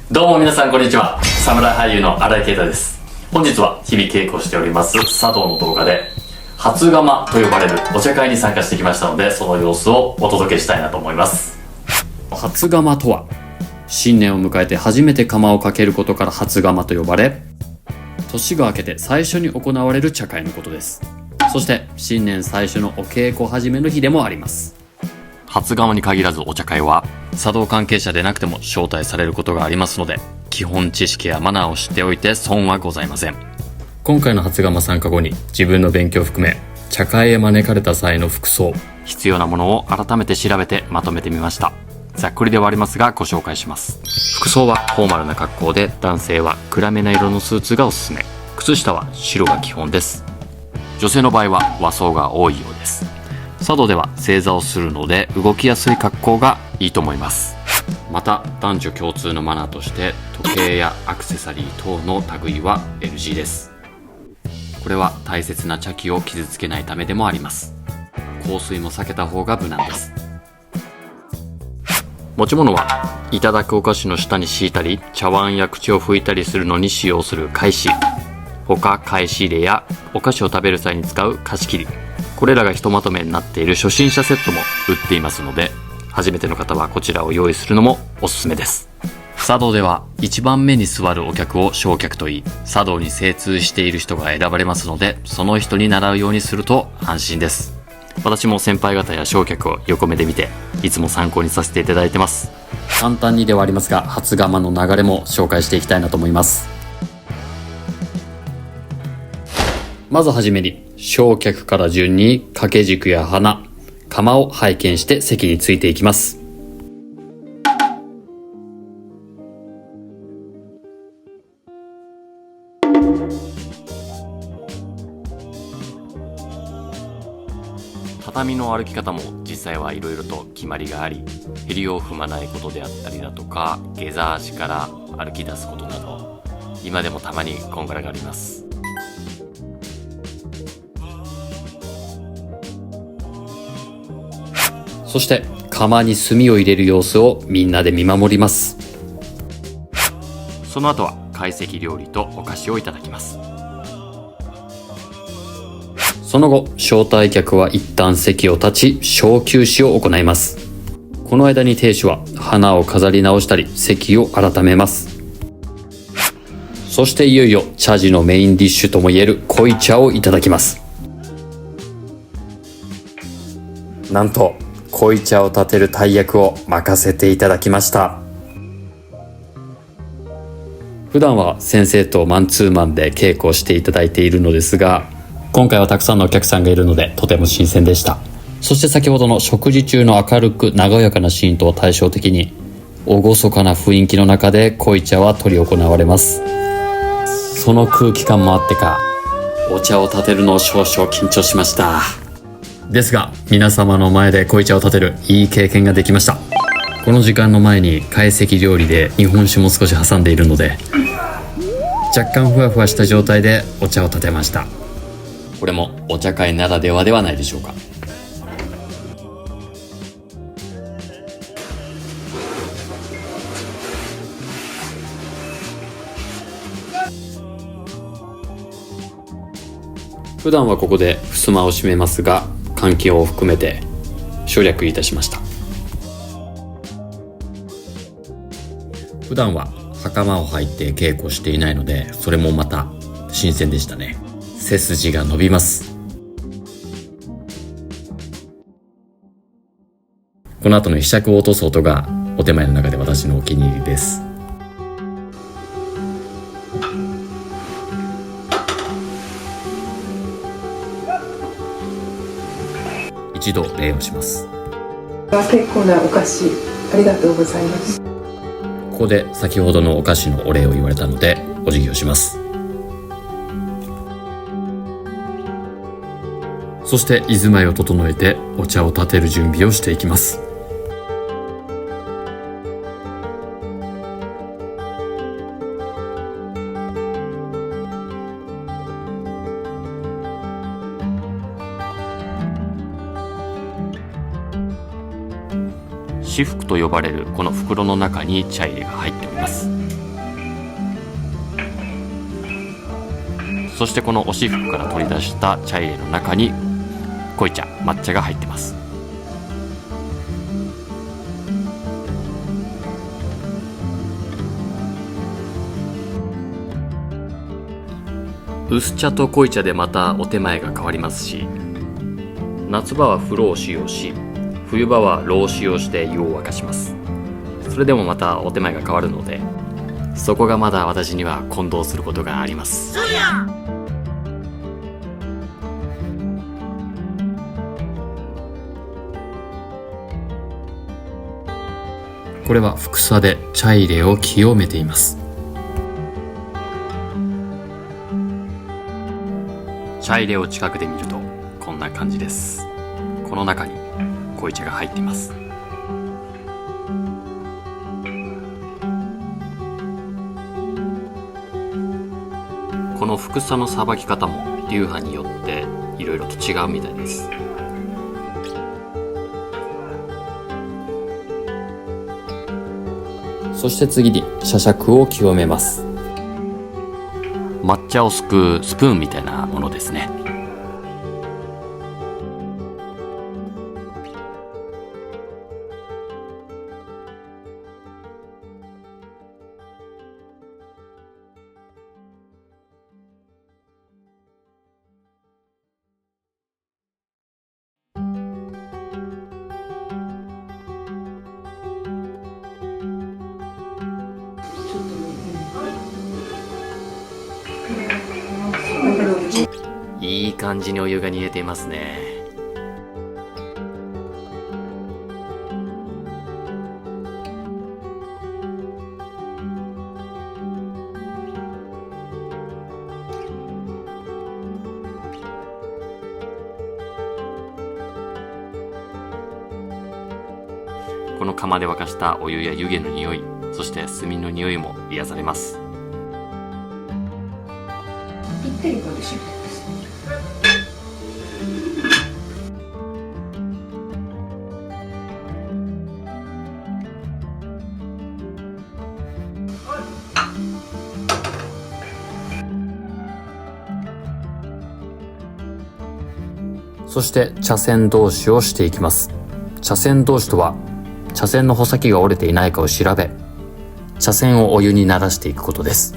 どうも皆さんこんにちは。侍俳優の新井啓太です。本日は日々稽古しております茶道の動画で初釜と呼ばれるお茶会に参加してきましたので、その様子をお届けしたいなと思います。初釜とは、新年を迎えて初めて釜をかけることから初釜と呼ばれ、年が明けて最初に行われる茶会のことです。そして新年最初のお稽古始めの日でもあります。初釜に限らずお茶会は茶道関係者でなくても招待されることがありますので、基本知識やマナーを知っておいて損はございません。今回の初釜参加後に自分の勉強を含め茶会へ招かれた際の服装、必要なものを改めて調べてまとめてみました。ざっくりではありますがご紹介します。服装はフォーマルな格好で、男性は暗めな色のスーツがおすすめ。靴下は白が基本です。女性の場合は和装が多いようです。茶道では正座をするので動きやすい格好がいいと思います。また男女共通のマナーとして時計やアクセサリー等の類は NG です。これは大切な茶器を傷つけないためでもあります。香水も避けた方が無難です。持ち物はいただくお菓子の下に敷いたり、茶碗や口を拭いたりするのに使用する懐紙、他返し入れやお菓子を食べる際に使う菓子切り、これらがひとまとめになっている初心者セットも売っていますので、初めての方はこちらを用意するのもおすすめです。茶道では一番目に座るお客を正客といい、茶道に精通している人が選ばれますので、その人に習うようにすると安心です。私も先輩方や正客を横目で見て、いつも参考にさせていただいてます。簡単にではありますが、初釜の流れも紹介していきたいなと思います。まずはじめに、正客から順に掛け軸や花、釜を拝見して席についていきます。畳の歩き方も実際はいろいろと決まりがあり、襟を踏まないことであったりだとか、下座足から歩き出すことなど、今でもたまにこんがらがあります。そして釜に炭を入れる様子をみんなで見守ります。その後は懐石料理とお菓子をいただきます。その後、招待客は一旦席を立ち、小休止を行います。この間に亭主は花を飾り直したり、席を改めます。そしていよいよ茶事のメインディッシュともいえる濃い茶をいただきます。なんと濃い茶を立てる大役を任せていただきました。普段は先生とマンツーマンで稽古をしていただいているのですが、今回はたくさんのお客さんがいるのでとても新鮮でした。そして先ほどの食事中の明るく和やかなシーンとは対照的に、厳かな雰囲気の中で濃い茶は執り行われます。その空気感もあってか、お茶を立てるのを少々緊張しました。ですが皆様の前で濃い茶を立てるいい経験ができました。この時間の前に懐石料理で日本酒も少し挟んでいるので、若干ふわふわした状態でお茶を立てました。これもお茶会ならではではないでしょうか。普段はここで襖を閉めますが、換気を含めて省略いたしました。普段は袴を履いて稽古していないので、それもまた新鮮でしたね。背筋が伸びます。この後の柄杓を落とす音がお手前の中で私のお気に入りです。一度礼をします。結構なお菓子ありがとうございます。ここで先ほどのお菓子のお礼を言われたのでお辞儀をします。そして居住まいを整えてお茶を立てる準備をしていきます。し服と呼ばれるこの袋の中に茶入れが入っております。そしてこのおし服から取り出した茶入れの中に濃い茶、抹茶が入ってます。薄茶と濃い茶でまたお手前が変わりますし、夏場は風呂を使用し、冬場は炉を使用して湯を沸かします。それでもまたお手前が変わるので、そこがまだ私には混同することがあります。これは服茶で茶入れを清めています。茶入れを近くで見るとこんな感じです。この中に濃い茶が入っています。この服茶のさばき方も流派によっていろいろと違うみたいです。そして次に茶杓を清めます。抹茶をすくうスプーンみたいなものですね。いい感じにお湯が煮えていますね。この釜で沸かしたお湯や湯気の匂い、そして炭の匂いも癒されます。ぴったりこれします。そして茶筅通しをしていきます。茶筅通しとは、茶筅の穂先が折れていないかを調べ、茶筅をお湯に慣らしていくことです。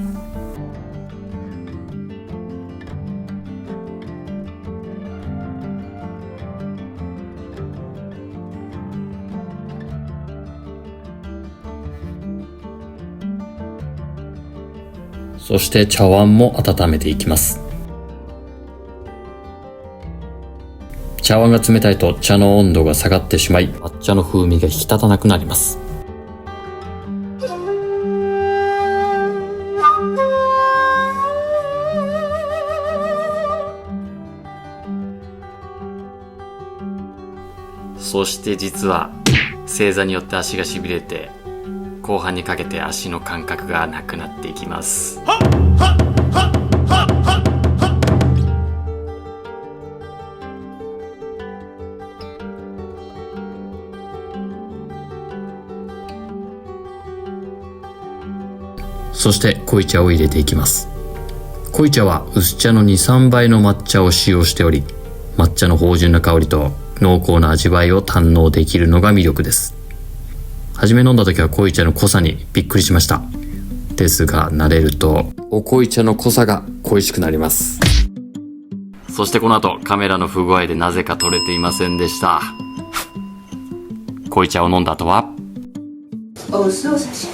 そして茶碗も温めていきます。茶碗が冷たいと茶の温度が下がってしまい、抹茶の風味が引き立たなくなります。そして実は正座によって足がしびれて、後半にかけて足の感覚がなくなっていきます。そして濃い茶を入れていきます。濃い茶は薄茶の 2,3 倍の抹茶を使用しており、抹茶の芳醇な香りと濃厚な味わいを堪能できるのが魅力です。初め飲んだ時は濃い茶の濃さにびっくりしました。ですが慣れるとお濃い茶の濃さが恋しくなります。そしてこの後カメラの不具合でなぜか撮れていませんでした。濃い茶を飲んだ後はお酢を差し、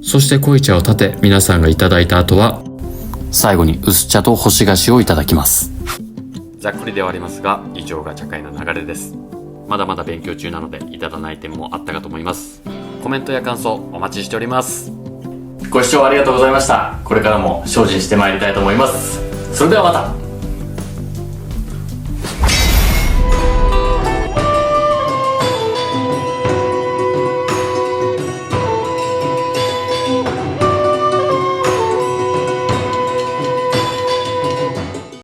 そして濃い茶を立て皆さんがいただいた後は最後に薄茶と干し菓子をいただきます。ざっくりではありますが以上が茶会の流れです。まだまだ勉強中なので至らない点もあったかと思います。コメントや感想お待ちしております。ご視聴ありがとうございました。これからも精進してまいりたいと思います。それではまた。